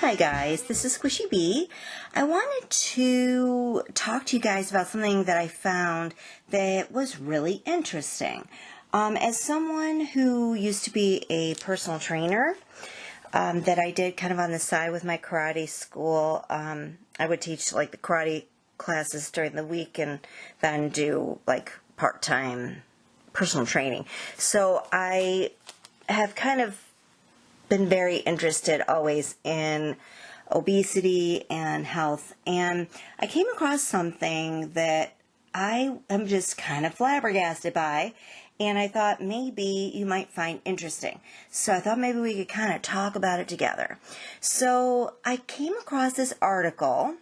Hi guys, this is Squishy Bee. I wanted to talk to you guys about something that I found that was really interesting. As someone who used to be a personal trainer, that I did kind of on the side with my karate school, I would teach like the karate classes during the week and then do like part-time personal training. So I have kind of been very interested always in obesity and health, and I came across something that I am just kind of flabbergasted by, and I thought maybe you might find interesting. So I thought maybe we could kind of talk about it together. So I came across this article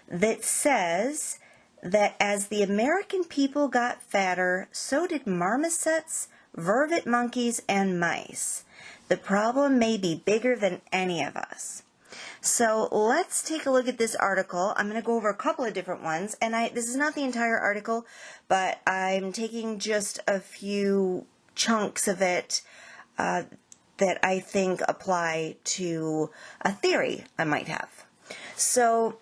that says that as the American people got fatter, so did marmosets, vervet monkeys, and mice. The problem may be bigger than any of us. So let's take a look at this article. I'm going to go over a couple of different ones, and this is not the entire article, but I'm taking just a few chunks of it that I think apply to a theory I might have. So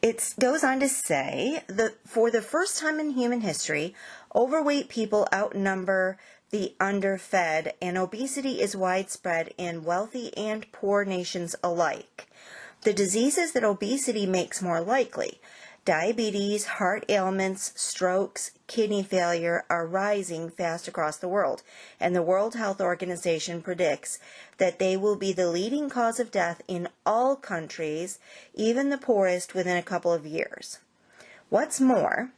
it goes on to say that for the first time in human history, overweight people outnumber the underfed, and obesity is widespread in wealthy and poor nations alike. The diseases that obesity makes more likely, diabetes, heart ailments, strokes, kidney failure, are rising fast across the world, and the World Health Organization predicts that they will be the leading cause of death in all countries, even the poorest, within a couple of years. What's more,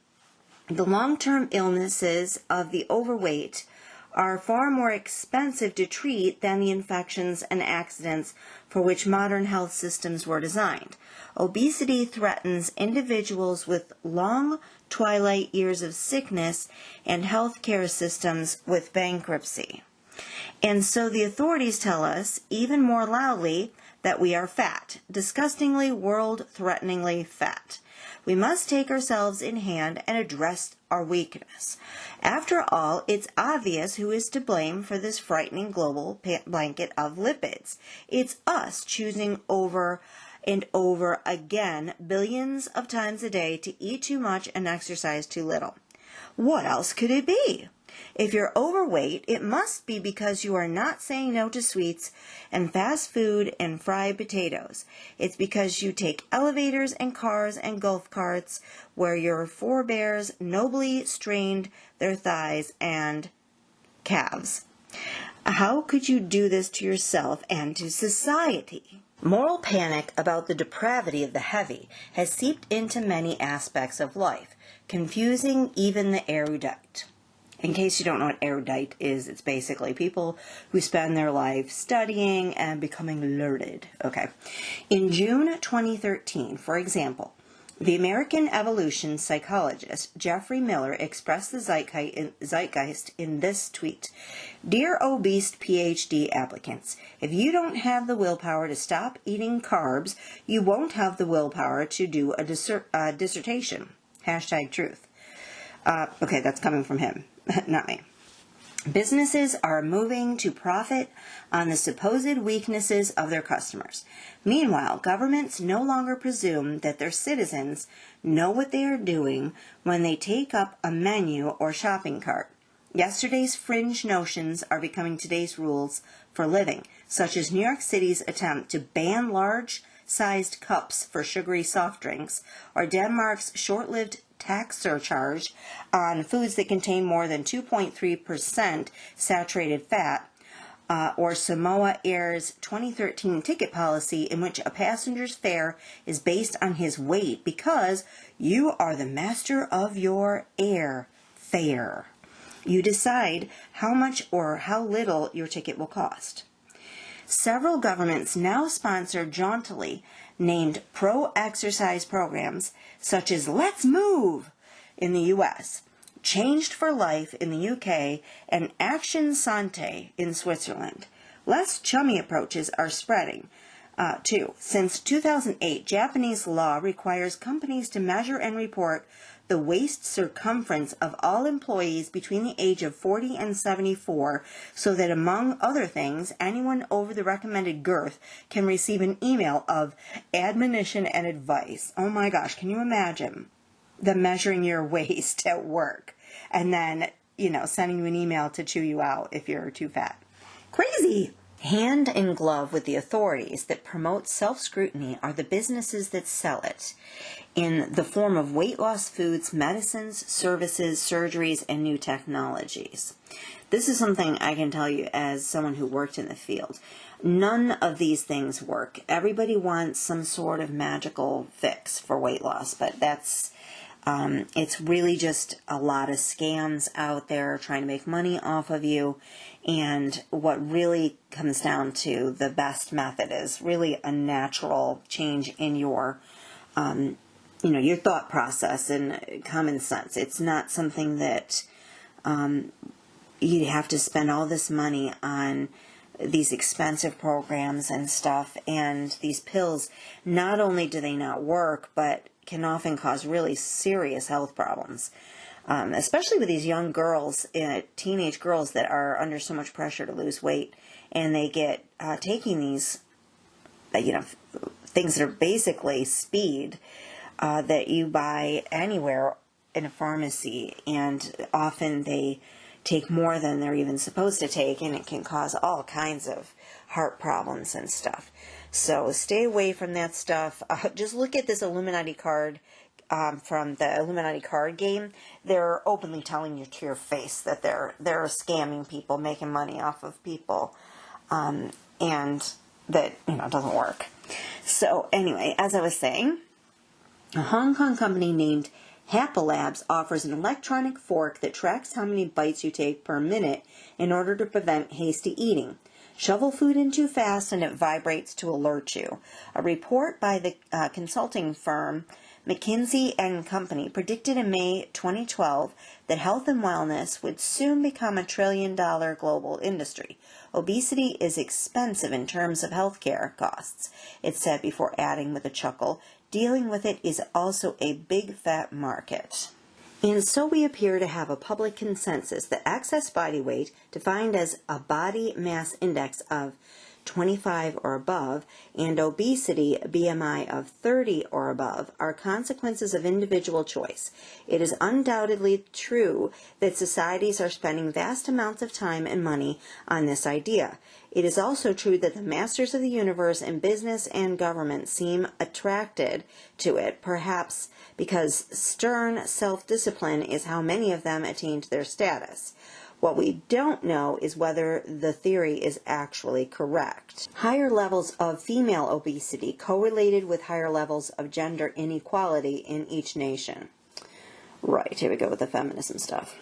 the long-term illnesses of the overweight are far more expensive to treat than the infections and accidents for which modern health systems were designed. Obesity threatens individuals with long twilight years of sickness and healthcare systems with bankruptcy. And so the authorities tell us, even more loudly, that we are fat, disgustingly, world-threateningly fat. We must take ourselves in hand and address our weakness. After all, it's obvious who is to blame for this frightening global blanket of lipids. It's us choosing over and over again, billions of times a day, to eat too much and exercise too little. What else could it be? If you're overweight, it must be because you are not saying no to sweets and fast food and fried potatoes. It's because you take elevators and cars and golf carts where your forebears nobly strained their thighs and calves. How could you do this to yourself and to society? Moral panic about the depravity of the heavy has seeped into many aspects of life, confusing even the erudite. In case you don't know what erudite is, it's basically people who spend their life studying and becoming learned. Okay. In June 2013, for example, the American evolution psychologist Jeffrey Miller expressed the zeitgeist in this tweet. Dear obese PhD applicants, if you don't have the willpower to stop eating carbs, you won't have the willpower to do a dissertation. #truth. Okay, that's coming from him. Not me. Businesses are moving to profit on the supposed weaknesses of their customers. Meanwhile, governments no longer presume that their citizens know what they are doing when they take up a menu or shopping cart. Yesterday's fringe notions are becoming today's rules for living, such as New York City's attempt to ban large-sized cups for sugary soft drinks, or Denmark's short-lived tax surcharge on foods that contain more than 2.3% saturated fat, or Samoa Air's 2013 ticket policy in which a passenger's fare is based on his weight because you are the master of your air fare. You decide how much or how little your ticket will cost. Several governments now sponsor jauntily named pro-exercise programs such as Let's Move in the U.S., Changed for Life in the U.K., and Action Santé in Switzerland. Less chummy approaches are spreading, too. Since 2008, Japanese law requires companies to measure and report the waist circumference of all employees between the age of 40 and 74 so that, among other things, anyone over the recommended girth can receive an email of admonition and advice. Oh my gosh, can you imagine them measuring your waist at work and then, sending you an email to chew you out if you're too fat? Crazy! Hand in glove with the authorities that promote self-scrutiny are the businesses that sell it in the form of weight loss foods, medicines, services, surgeries, and new technologies. This is something I can tell you as someone who worked in the field. None of these things work. Everybody wants some sort of magical fix for weight loss, but it's really just a lot of scams out there trying to make money off of you. And what really comes down to the best method is really a natural change in your thought process and common sense. It's not something that you have to spend all this money on these expensive programs and stuff. And these pills, not only do they not work, but can often cause really serious health problems. Especially with these young girls, teenage girls that are under so much pressure to lose weight, and they get taking these, things that are basically speed that you buy anywhere in a pharmacy, and often they take more than they're even supposed to take, and it can cause all kinds of heart problems and stuff. So stay away from that stuff. Just look at this Illuminati card. From the Illuminati card game. They're openly telling you to your face that they're scamming people, making money off of people, and that it doesn't work. So anyway, as I was saying, a Hong Kong company named Happalabs offers an electronic fork that tracks how many bites you take per minute in order to prevent hasty eating. Shovel food in too fast and it vibrates to alert you. A report by the consulting firm McKinsey & Company predicted in May 2012 that health and wellness would soon become a $1 trillion global industry. Obesity is expensive in terms of healthcare costs, it said before adding with a chuckle, dealing with it is also a big fat market. And so we appear to have a public consensus that excess body weight, defined as a body mass index of 25 or above, and obesity, BMI of 30 or above, are consequences of individual choice. It is undoubtedly true that societies are spending vast amounts of time and money on this idea. It is also true that the masters of the universe in business and government seem attracted to it, perhaps because stern self-discipline is how many of them attained their status. What we don't know is whether the theory is actually correct. Higher levels of female obesity correlated with higher levels of gender inequality in each nation. Right, here we go with the feminism stuff.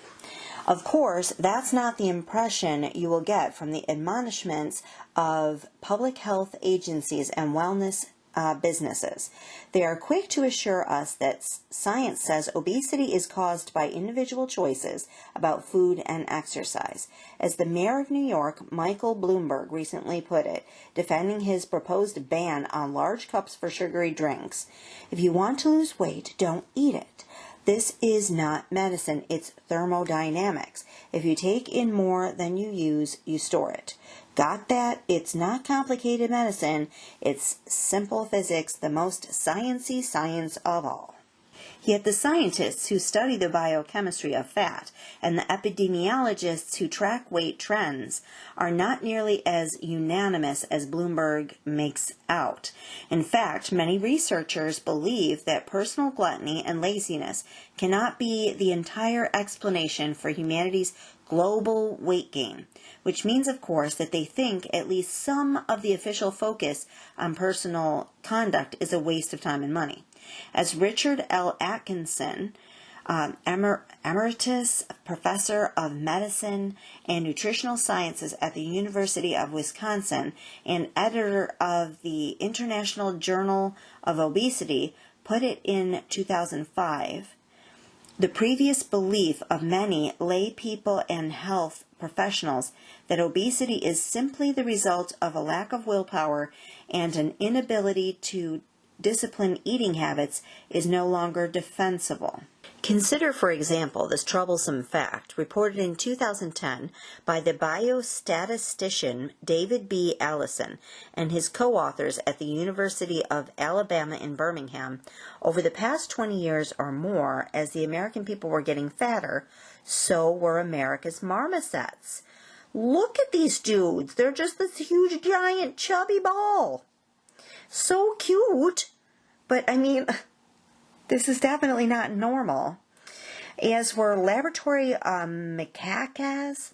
Of course, that's not the impression you will get from the admonishments of public health agencies and wellness businesses. They are quick to assure us that science says obesity is caused by individual choices about food and exercise. As the mayor of New York, Michael Bloomberg, recently put it, defending his proposed ban on large cups for sugary drinks, if you want to lose weight, don't eat it. This is not medicine, it's thermodynamics. If you take in more than you use, you store it. Got that? It's not complicated medicine. It's simple physics, the most sciencey science of all. Yet the scientists who study the biochemistry of fat and the epidemiologists who track weight trends are not nearly as unanimous as Bloomberg makes out. In fact, many researchers believe that personal gluttony and laziness cannot be the entire explanation for humanity's global weight gain, which means, of course, that they think at least some of the official focus on personal conduct is a waste of time and money. As Richard L. Atkinson, Emeritus Professor of Medicine and Nutritional Sciences at the University of Wisconsin and editor of the International Journal of Obesity, put it in 2005, the previous belief of many lay people and health professionals that obesity is simply the result of a lack of willpower and an inability to discipline eating habits is no longer defensible. Consider, for example, this troublesome fact reported in 2010 by the biostatistician David B. Allison and his co-authors at the University of Alabama in Birmingham. Over the past 20 years or more, as the American people were getting fatter, so were America's marmosets. Look at these dudes. They're just this huge, giant, chubby ball. So cute. But, I mean, this is definitely not normal. As were laboratory macaques,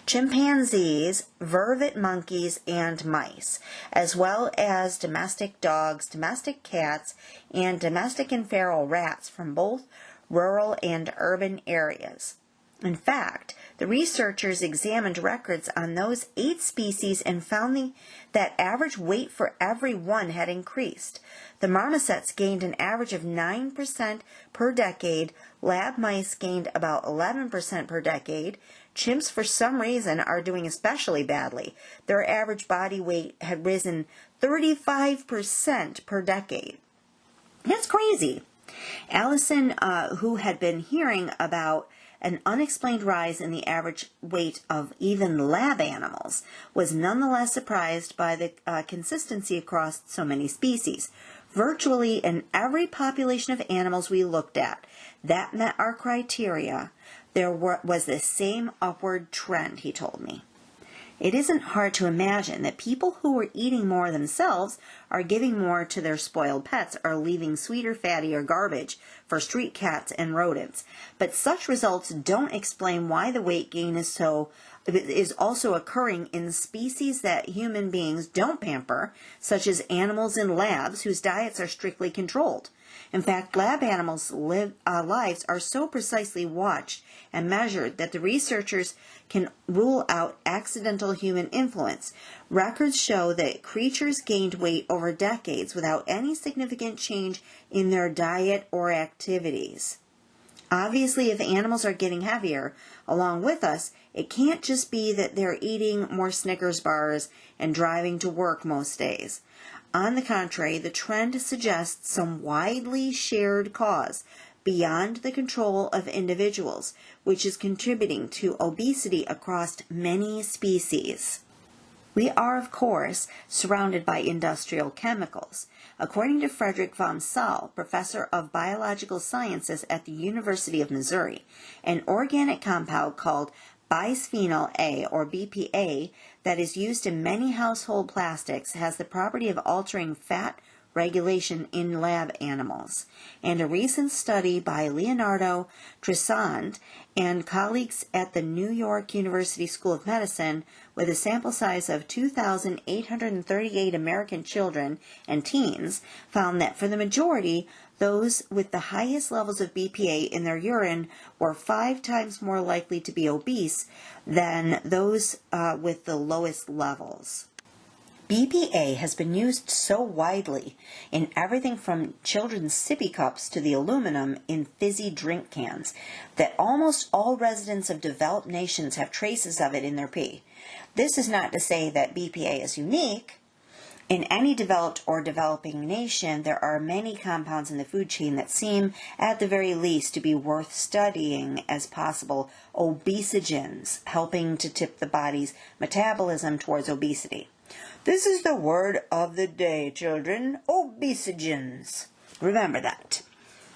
chimpanzees, vervet monkeys, and mice, as well as domestic dogs, domestic cats, and domestic and feral rats from both rural and urban areas. In fact, the researchers examined records on those 8 species and found that average weight for every one had increased. The marmosets gained an average of 9% per decade. Lab mice gained about 11% per decade. Chimps, for some reason, are doing especially badly. Their average body weight had risen 35% per decade. That's crazy. Allison, who had been hearing about an unexplained rise in the average weight of even lab animals, was nonetheless surprised by the consistency across so many species. Virtually in every population of animals we looked at that met our criteria, there was the same upward trend, he told me. It isn't hard to imagine that people who were eating more themselves are giving more to their spoiled pets or leaving sweeter, fattier garbage for street cats and rodents. But such results don't explain why the weight gain is also occurring in species that human beings don't pamper, such as animals in labs whose diets are strictly controlled. In fact, lab animals' lives are so precisely watched and measured that the researchers can rule out accidental human influence. Records show that creatures gained weight over decades without any significant change in their diet or activities. Obviously, if animals are getting heavier along with us, it can't just be that they're eating more Snickers bars and driving to work most days. On the contrary, the trend suggests some widely shared cause beyond the control of individuals, which is contributing to obesity across many species. We are, of course, surrounded by industrial chemicals. According to Frederick von Saal, professor of biological sciences at the University of Missouri, an organic compound called bisphenol A, or BPA, that is used in many household plastics has the property of altering fat regulation in lab animals. And a recent study by Leonardo Tresand and colleagues at the New York University School of Medicine, with a sample size of 2,838 American children and teens, found that for the majority, those with the highest levels of BPA in their urine were 5 times more likely to be obese than those with the lowest levels. BPA has been used so widely in everything from children's sippy cups to the aluminum in fizzy drink cans that almost all residents of developed nations have traces of it in their pee. This is not to say that BPA is unique. In any developed or developing nation, there are many compounds in the food chain that seem, at the very least, to be worth studying as possible obesogens, helping to tip the body's metabolism towards obesity. This is the word of the day, children, obesogens. Remember that.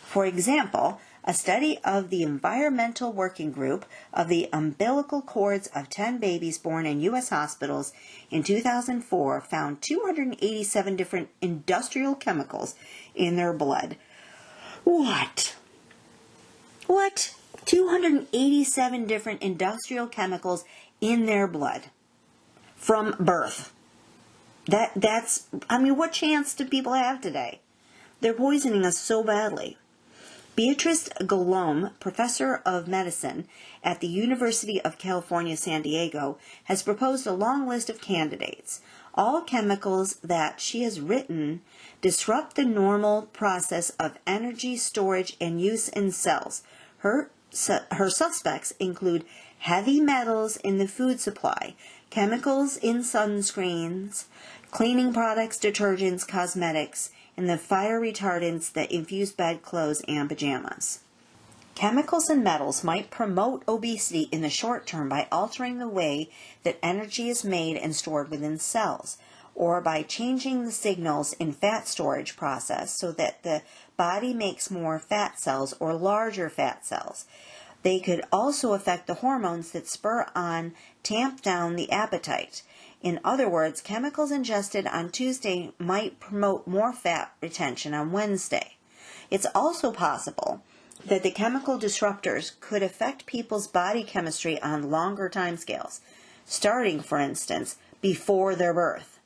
For example, a study of the Environmental Working Group of the umbilical cords of 10 babies born in U.S. hospitals in 2004 found 287 different industrial chemicals in their blood. What? 287 different industrial chemicals in their blood from birth. What chance do people have today? They're poisoning us so badly. Beatrice Golomb, professor of medicine at the University of California, San Diego, has proposed a long list of candidates. All chemicals that she has written disrupt the normal process of energy storage and use in cells. Her suspects include heavy metals in the food supply, chemicals in sunscreens, cleaning products, detergents, cosmetics, and the fire retardants that infuse bedclothes and pajamas. Chemicals and metals might promote obesity in the short term by altering the way that energy is made and stored within cells, or by changing the signals in fat storage process so that the body makes more fat cells or larger fat cells. They could also affect the hormones that spur on, tamp down the appetite. In other words, chemicals ingested on Tuesday might promote more fat retention on Wednesday. It's also possible that the chemical disruptors could affect people's body chemistry on longer timescales, starting, for instance, before their birth.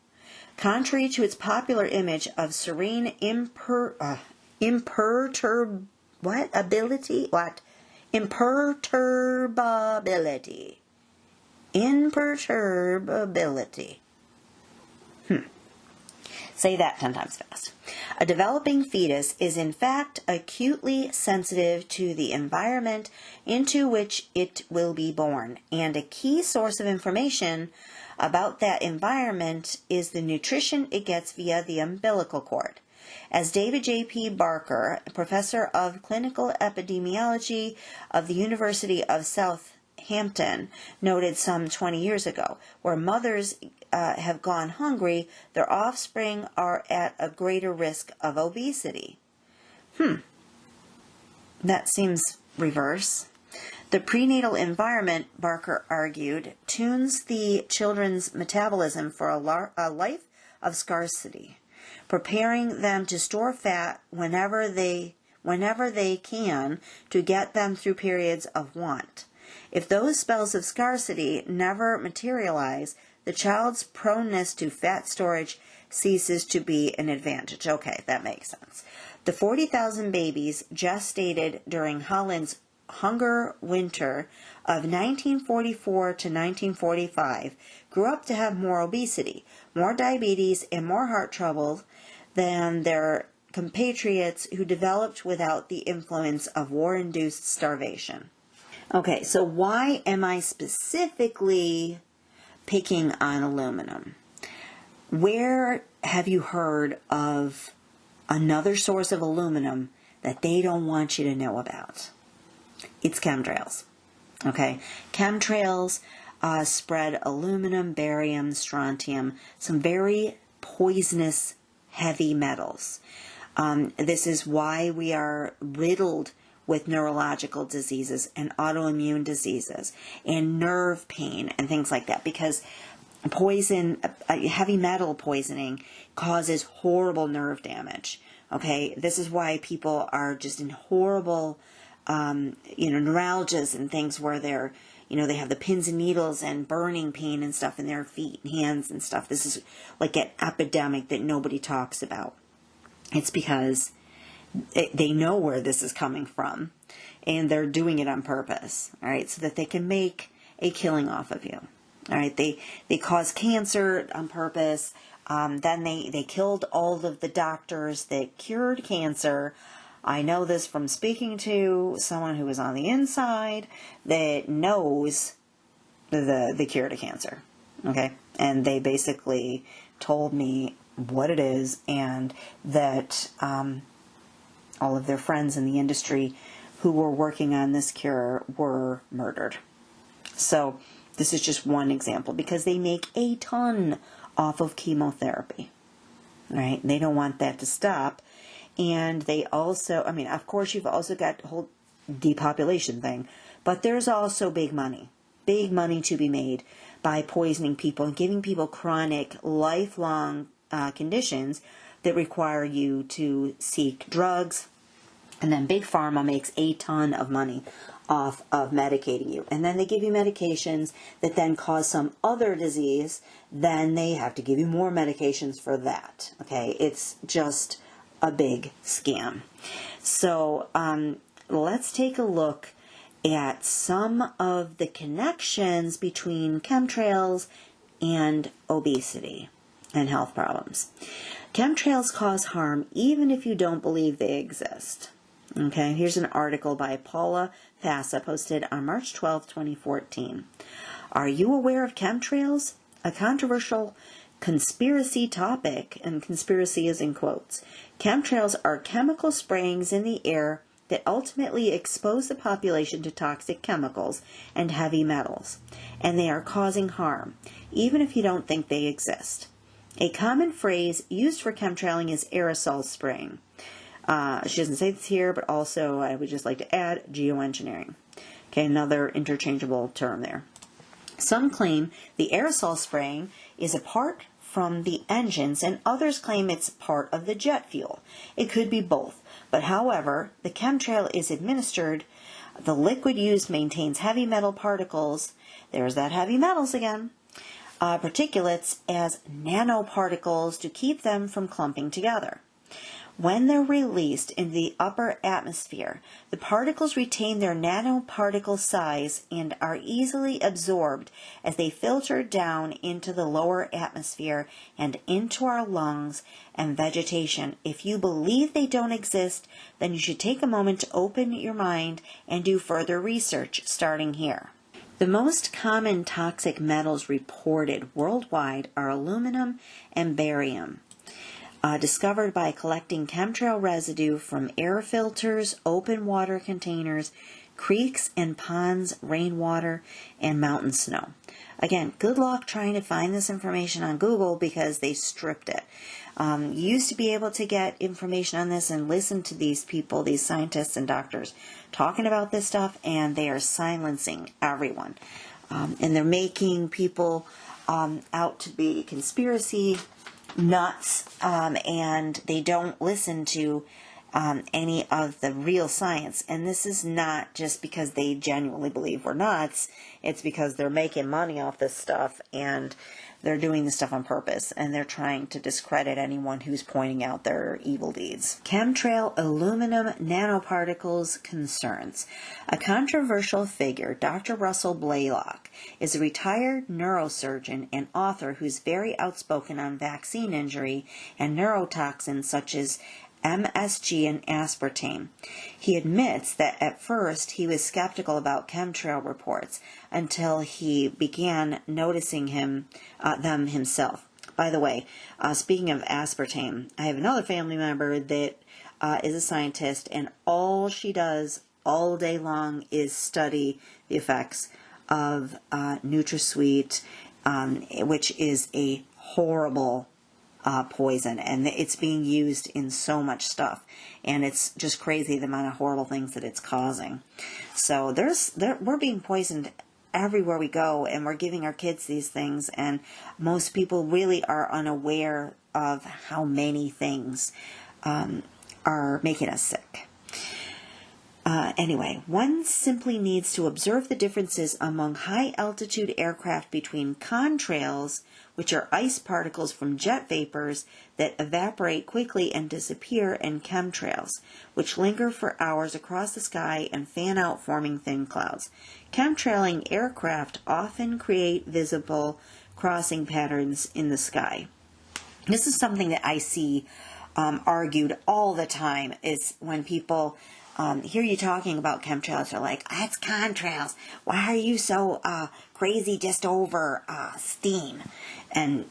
Contrary to its popular image of serene imperturbability. Say that 10 times fast. A developing fetus is in fact acutely sensitive to the environment into which it will be born, and a key source of information about that environment is the nutrition it gets via the umbilical cord. As David J.P. Barker, professor of clinical epidemiology of the University of Southampton, noted some 20 years ago, where mothers have gone hungry, their offspring are at a greater risk of obesity. That seems reverse. The prenatal environment, Barker argued, tunes the children's metabolism for a life of scarcity, preparing them to store fat whenever they can to get them through periods of want. If those spells of scarcity never materialize, the child's proneness to fat storage ceases to be an advantage. Okay, that makes sense. The 40,000 babies gestated during Holland's hunger winter of 1944 to 1945 grew up to have more obesity, more diabetes, and more heart trouble than their compatriots who developed without the influence of war-induced starvation. Okay, so why am I specifically picking on aluminum? Where have you heard of another source of aluminum that they don't want you to know about? It's chemtrails. Okay, chemtrails spread aluminum, barium, strontium, some very poisonous heavy metals. This is why we are riddled with neurological diseases and autoimmune diseases and nerve pain and things like that, because heavy metal poisoning causes horrible nerve damage. Okay, this is why people are just in horrible neuralgias and things where they're, they have the pins and needles and burning pain and stuff in their feet and hands and stuff. This is like an epidemic that nobody talks about. It's because they know where this is coming from, and they're doing it on purpose, all right, so that they can make a killing off of you. All right, they cause cancer on purpose. Then they killed all of the doctors that cured cancer. I know this from speaking to someone who is on the inside that knows the cure to cancer. Okay, and they basically told me what it is, and that all of their friends in the industry who were working on this cure were murdered. So this is just one example, because they make a ton off of chemotherapy, right? They don't want that to stop. And they also, of course, you've also got the whole depopulation thing, but there's also big money to be made by poisoning people and giving people chronic, lifelong conditions that require you to seek drugs. And then Big Pharma makes a ton of money off of medicating you. And then they give you medications that then cause some other disease. Then they have to give you more medications for that. Okay, it's just a big scam. So let's take a look at some of the connections between chemtrails and obesity and health problems. Chemtrails cause harm even if you don't believe they exist. Okay, here's an article by Paula Passa posted on March 12, 2014. Are you aware of chemtrails? A controversial conspiracy topic, and conspiracy is in quotes. Chemtrails are chemical sprayings in the air that ultimately expose the population to toxic chemicals and heavy metals, and they are causing harm, even if you don't think they exist. A common phrase used for chemtrailing is aerosol spraying. She doesn't say this here, but also I would just like to add geoengineering. Okay, another interchangeable term there. Some claim the aerosol spraying is apart from the engines, and others claim it's part of the jet fuel. It could be both, but however the chemtrail is administered, the liquid used maintains heavy metal particles, there's that heavy metals again, particulates as nanoparticles to keep them from clumping together. When they're released in the upper atmosphere, the particles retain their nanoparticle size and are easily absorbed as they filter down into the lower atmosphere and into our lungs and vegetation. If you believe they don't exist, then you should take a moment to open your mind and do further research starting here. The most common toxic metals reported worldwide are aluminum and barium. Discovered by collecting chemtrail residue from air filters, open water containers, creeks and ponds, rainwater, and mountain snow. Again, good luck trying to find this information on Google because they stripped it. You used to be able to get information on this and listen to these people, these scientists and doctors, talking about this stuff, and they are silencing everyone. And they're making people out to be conspiracy nuts, and they don't listen to any of the real science. And this is not just because they genuinely believe we're nuts. It's because they're making money off this stuff, and they're doing this stuff on purpose, and they're trying to discredit anyone who's pointing out their evil deeds. Chemtrail aluminum nanoparticles concerns. A controversial figure, Dr. Russell Blaylock, is a retired neurosurgeon and author who's very outspoken on vaccine injury and neurotoxins such as MSG and aspartame. He admits that at first he was skeptical about chemtrail reports until he began noticing them himself. By the way, speaking of aspartame, I have another family member that is a scientist, and all she does all day long is study the effects of NutraSweet, which is a horrible poison, and it's being used in so much stuff, and it's just crazy the amount of horrible things that it's causing. So we're being poisoned everywhere we go, and we're giving our kids these things, and most people really are unaware of how many things are making us sick. Anyway, one simply needs to observe the differences among high-altitude aircraft between contrails, which are ice particles from jet vapors that evaporate quickly and disappear, and chemtrails, which linger for hours across the sky and fan out, forming thin clouds. Chemtrailing aircraft often create visible crossing patterns in the sky. This is something that I see argued all the time, is when people hear you talking about chemtrails, they're like, it's contrails. Why are you so crazy just over steam? And,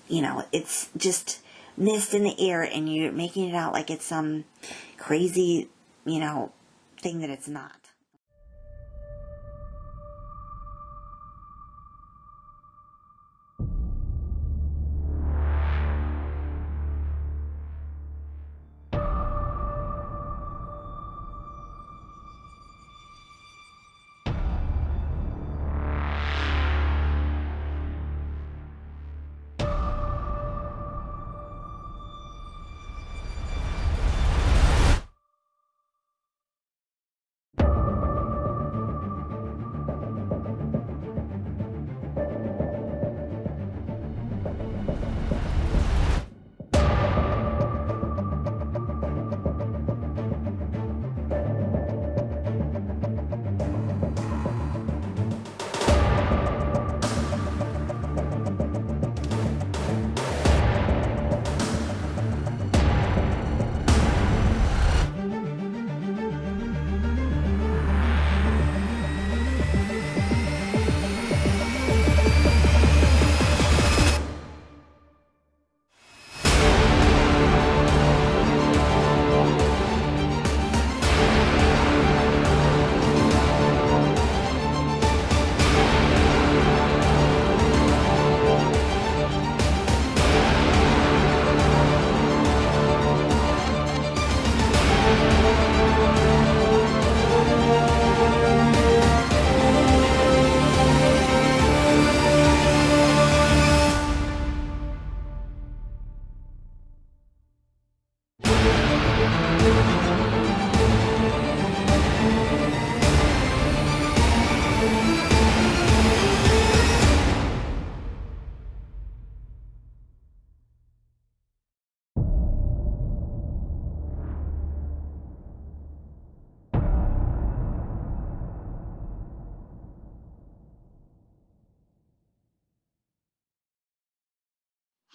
it's just mist in the air, and you're making it out like it's some crazy, thing that it's not.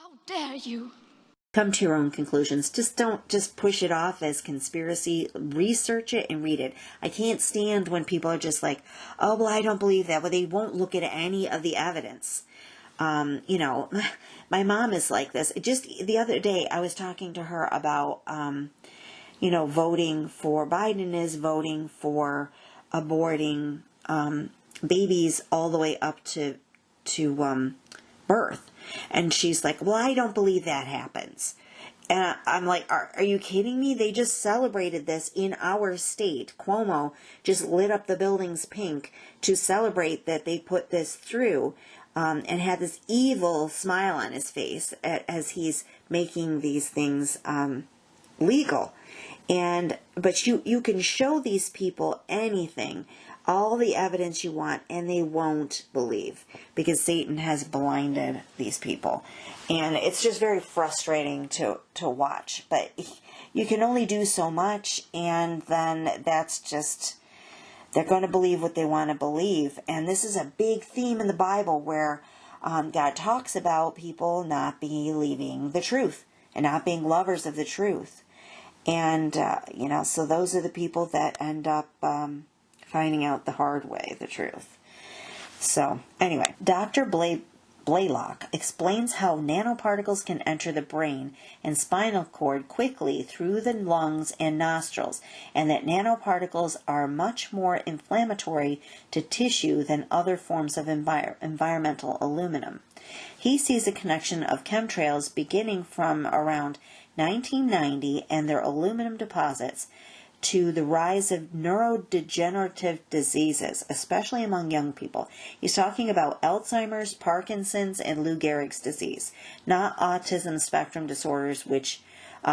How dare you? Come to your own conclusions. Don't just push it off as conspiracy. Research it and read it. I can't stand when people are just like, oh, well, I don't believe that. Well, they won't look at any of the evidence. My mom is like this. Just the other day, I was talking to her about, voting for, Biden is voting for aborting babies all the way up to birth. And she's like, well, I don't believe that happens. And I'm like, are you kidding me? They just celebrated this in our state. Cuomo just lit up the buildings pink to celebrate that they put this through, and had this evil smile on his face as he's making these things legal. But you can show these people anything, all the evidence you want, and they won't believe because Satan has blinded these people. And it's just very frustrating to watch. But you can only do so much, and then that's just, they're going to believe what they want to believe. And this is a big theme in the Bible where God talks about people not believing the truth and not being lovers of the truth. And, so those are the people that end up finding out the hard way, the truth. So, anyway, Dr. Blaylock explains how nanoparticles can enter the brain and spinal cord quickly through the lungs and nostrils, and that nanoparticles are much more inflammatory to tissue than other forms of environmental aluminum. He sees a connection of chemtrails beginning from around 1990 and their aluminum deposits to the rise of neurodegenerative diseases, especially among young people. He's talking about Alzheimer's, Parkinson's, and Lou Gehrig's disease, not autism spectrum disorders, which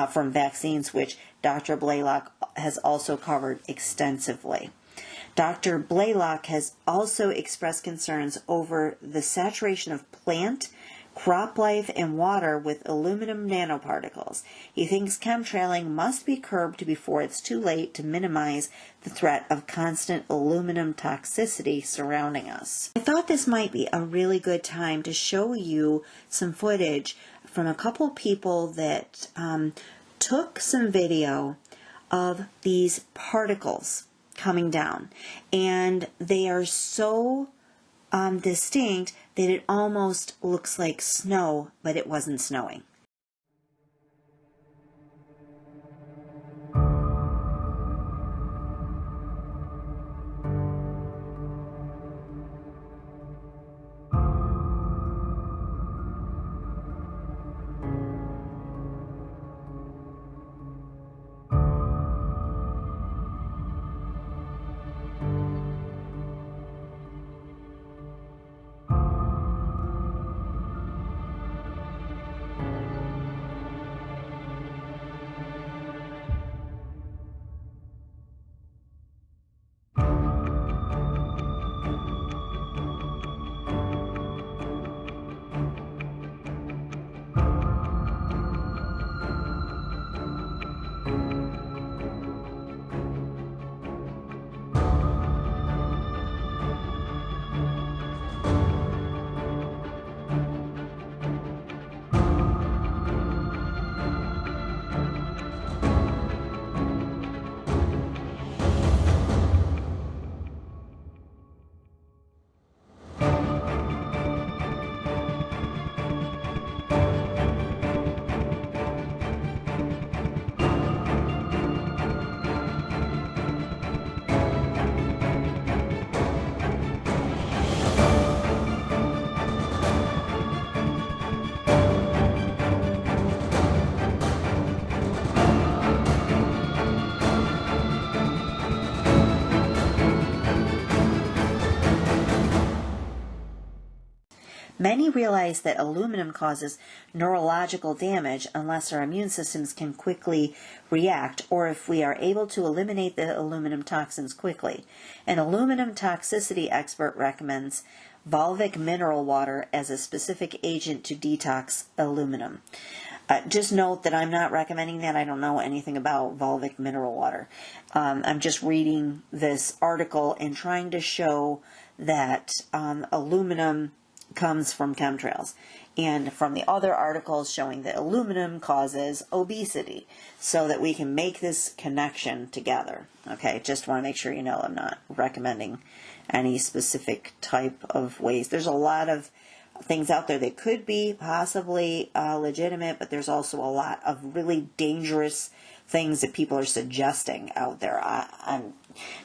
from vaccines, which Dr. Blaylock has also covered extensively. Dr. Blaylock has also expressed concerns over the saturation of plant, crop life, and water with aluminum nanoparticles. He thinks chemtrailing must be curbed before it's too late to minimize the threat of constant aluminum toxicity surrounding us. I thought this might be a really good time to show you some footage from a couple people that took some video of these particles coming down. And they are so distinct that it almost looks like snow, but it wasn't snowing. Many realize that aluminum causes neurological damage unless our immune systems can quickly react, or if we are able to eliminate the aluminum toxins quickly. An aluminum toxicity expert recommends Volvic mineral water as a specific agent to detox aluminum. Just note that I'm not recommending that. I don't know anything about Volvic mineral water. I'm just reading this article and trying to show that aluminum comes from chemtrails, and from the other articles showing that aluminum causes obesity, so that we can make this connection together. Okay, just want to make sure you know I'm not recommending any specific type of ways. There's a lot of things out there that could be possibly legitimate, but there's also a lot of really dangerous things that people are suggesting out there. I'm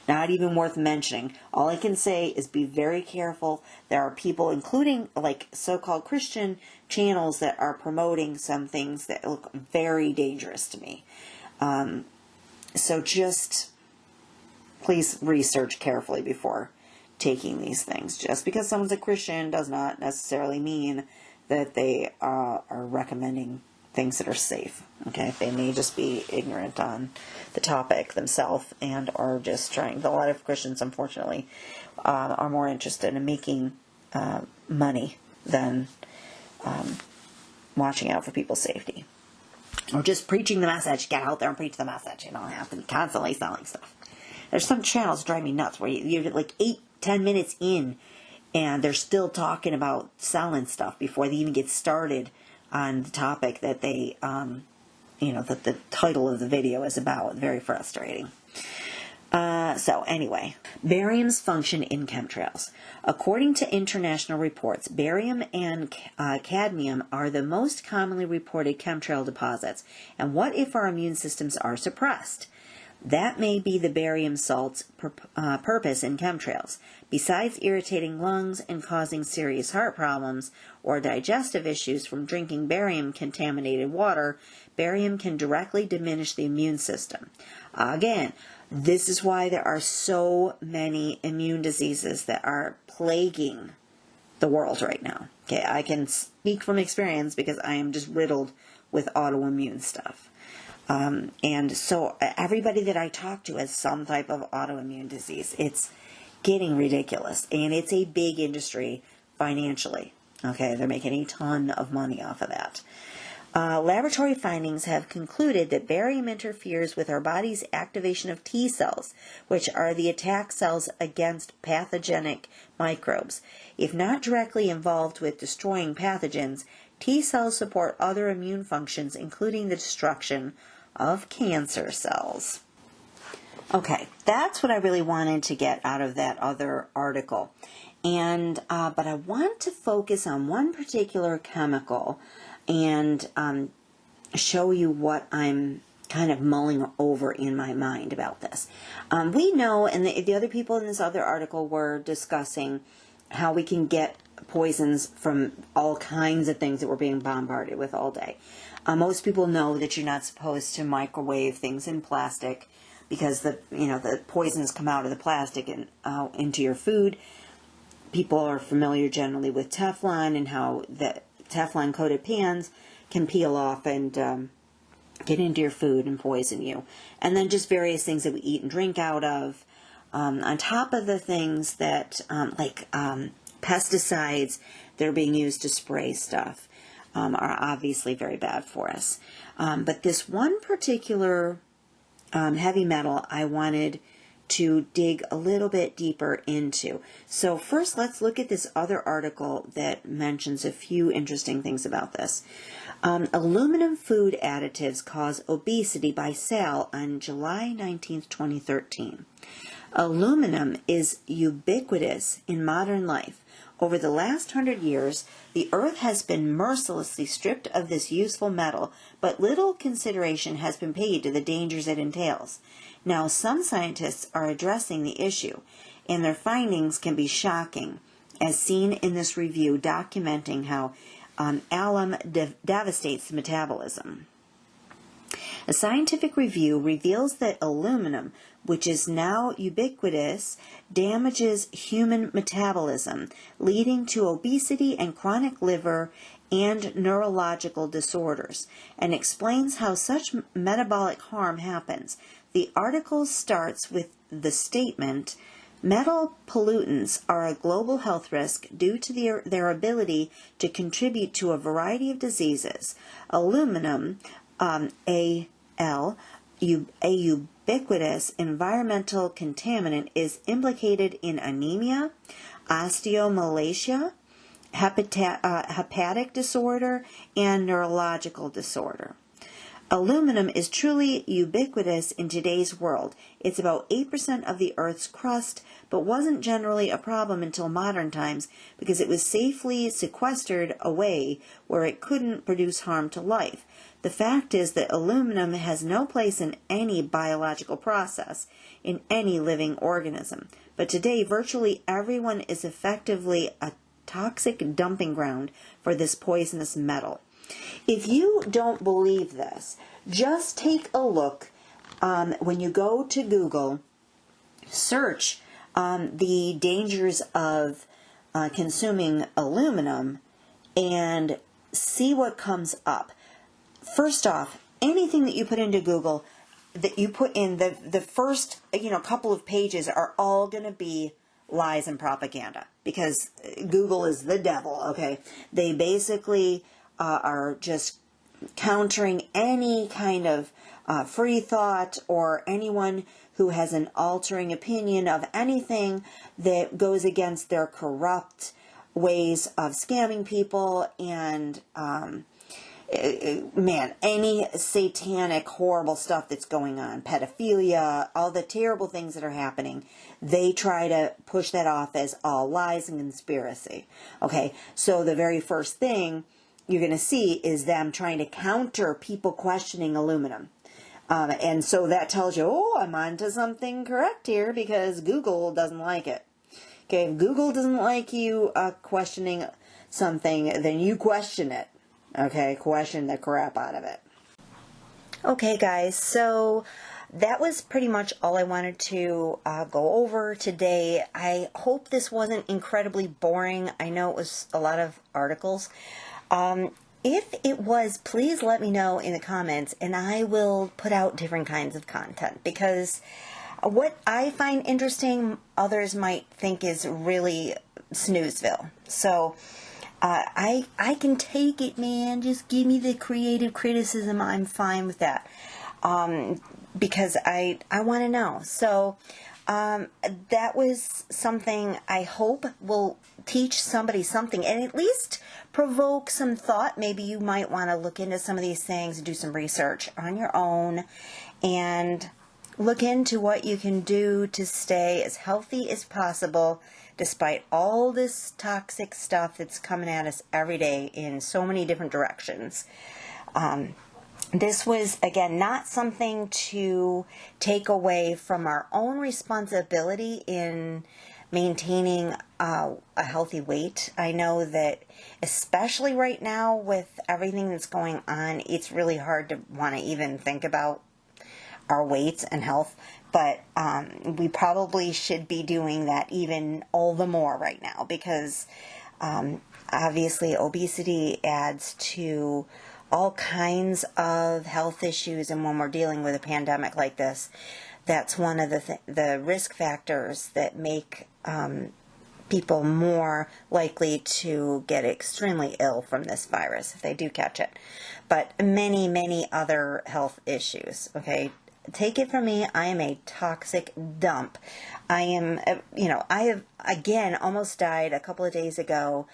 not even worth mentioning. All I can say is be very careful. There are people, including like so-called Christian channels, that are promoting some things that look very dangerous to me. So just please research carefully before taking these things. Just because someone's a Christian does not necessarily mean that they are recommending things that are safe. Okay, they may just be ignorant on the topic themselves, and are just trying. A lot of Christians, unfortunately, are more interested in making money than watching out for people's safety, or just preaching the message. Get out there and preach the message. You don't have to be constantly selling stuff. There's some channels that drive me nuts where you're like 8-10 minutes in, and they're still talking about selling stuff before they even get started on the topic that they, that the title of the video is about. Very frustrating. So anyway, barium's function in chemtrails. According to international reports, barium and cadmium are the most commonly reported chemtrail deposits. And what if our immune systems are suppressed? That may be the barium salt's purpose in chemtrails. Besides irritating lungs and causing serious heart problems or digestive issues from drinking barium-contaminated water, barium can directly diminish the immune system. Again, this is why there are so many immune diseases that are plaguing the world right now. Okay, I can speak from experience because I am just riddled with autoimmune stuff. And so everybody that I talk to has some type of autoimmune disease. It's getting ridiculous, and it's a big industry financially. Okay, they're making a ton of money off of that. Laboratory findings have concluded that barium interferes with our body's activation of T cells, which are the attack cells against pathogenic microbes. If not directly involved with destroying pathogens, T cells support other immune functions, including the destruction of cancer cells. Okay, that's what I really wanted to get out of that other article. And but I want to focus on one particular chemical and show you what I'm kind of mulling over in my mind about this. We know, and the other people in this other article were discussing how we can get poisons from all kinds of things that we're being bombarded with all day. Most people know that you're not supposed to microwave things in plastic because the poisons come out of the plastic and into your food. People are familiar generally with Teflon and how the Teflon coated pans can peel off and get into your food and poison you. And then just various things that we eat and drink out of. On top of the things that pesticides that are being used to spray stuff are obviously very bad for us. But this one particular heavy metal I wanted to dig a little bit deeper into. So first, let's look at this other article that mentions a few interesting things about this. Aluminum food additives cause obesity by Sal on July 19th, 2013. Aluminum is ubiquitous in modern life. Over the last 100 years, the Earth has been mercilessly stripped of this useful metal, but little consideration has been paid to the dangers it entails. Now, some scientists are addressing the issue, and their findings can be shocking, as seen in this review documenting how alum devastates metabolism. A scientific review reveals that aluminum, which is now ubiquitous, damages human metabolism, leading to obesity and chronic liver and neurological disorders, and explains how such metabolic harm happens. The article starts with the statement, "Metal pollutants are a global health risk due to their ability to contribute to a variety of diseases. Aluminum, a ubiquitous environmental contaminant, is implicated in anemia, osteomalacia, hepatic disorder, and neurological disorder. Aluminum is truly ubiquitous in today's world. It's about 8% of the Earth's crust, but wasn't generally a problem until modern times because it was safely sequestered away where it couldn't produce harm to life. The fact is that aluminum has no place in any biological process, in any living organism. But today, virtually everyone is effectively a toxic dumping ground for this poisonous metal. If you don't believe this, just take a look when you go to Google, search the dangers of consuming aluminum and see what comes up. First off, anything that you put into Google, that you put in the first couple of pages are all going to be lies and propaganda, because Google is the devil, okay? They basically are just countering any kind of free thought or anyone who has an altering opinion of anything that goes against their corrupt ways of scamming people and any satanic, horrible stuff that's going on, pedophilia, all the terrible things that are happening, they try to push that off as all lies and conspiracy. Okay, so the very first thing you're going to see is them trying to counter people questioning aluminum. And so that tells you, oh, I'm onto something correct here because Google doesn't like it. Okay, if Google doesn't like you questioning something, then you question it. Okay, question the crap out of it. Okay, guys, so that was pretty much all I wanted to go over today. I hope this wasn't incredibly boring. I know it was a lot of articles. If it was, please let me know in the comments, and I will put out different kinds of content, because what I find interesting, others might think is really snoozeville. So I can take it, man. Just give me the creative criticism. I'm fine with that, because I want to know. So that was something I hope will teach somebody something, and at least provoke some thought. Maybe you might want to look into some of these things and do some research on your own and look into what you can do to stay as healthy as possible despite all this toxic stuff that's coming at us every day in so many different directions. This was, again, not something to take away from our own responsibility in maintaining a healthy weight. I know that especially right now with everything that's going on, it's really hard to want to even think about our weights and health, but we probably should be doing that even all the more right now, because obviously obesity adds to all kinds of health issues, and when we're dealing with a pandemic like this, that's one of the risk factors that make people more likely to get extremely ill from this virus if they do catch it. But many, many other health issues, okay? Take it from me, I am a toxic dump. I am, I have, again, almost died a couple of days ago,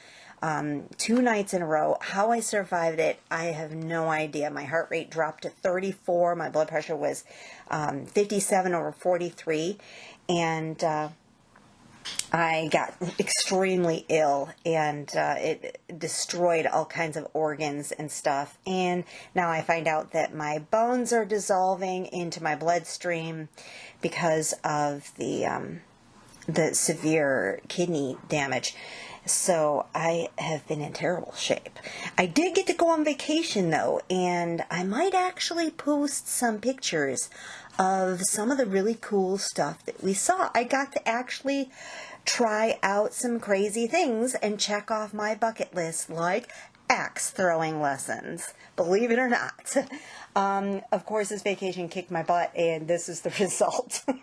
2 nights in a row. How I survived it, I have no idea. My heart rate dropped to 34. My blood pressure was 57/43. And I got extremely ill, and it destroyed all kinds of organs and stuff. And now I find out that my bones are dissolving into my bloodstream because of the severe kidney damage. So I have been in terrible shape. I did get to go on vacation, though, and I might actually post some pictures of some of the really cool stuff that we saw. I got to actually try out some crazy things and check off my bucket list, like axe throwing lessons, believe it or not. Of course, this vacation kicked my butt, and this is the result. I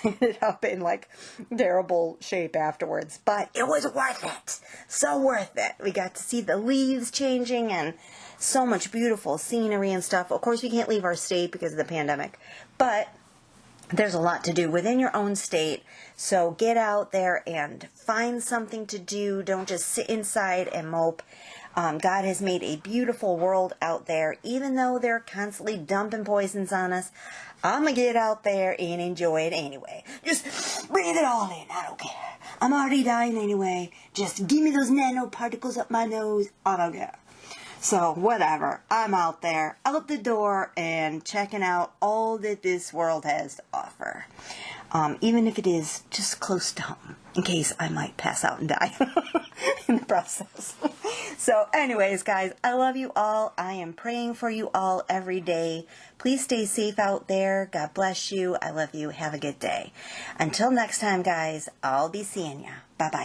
ended up in like terrible shape afterwards, but it was worth it. So worth it. We got to see the leaves changing and so much beautiful scenery and stuff. Of course, we can't leave our state because of the pandemic, but there's a lot to do within your own state. So get out there and find something to do. Don't just sit inside and mope. God has made a beautiful world out there. Even though they're constantly dumping poisons on us, I'm going to get out there and enjoy it anyway. Just breathe it all in. I don't care. I'm already dying anyway. Just give me those nanoparticles up my nose. I don't care. So, whatever. I'm out there, out the door, and checking out all that this world has to offer. Even if it is just close to home, in case I might pass out and die in the process. So, anyways, guys, I love you all. I am praying for you all every day. Please stay safe out there. God bless you. I love you. Have a good day. Until next time, guys, I'll be seeing ya. Bye-bye.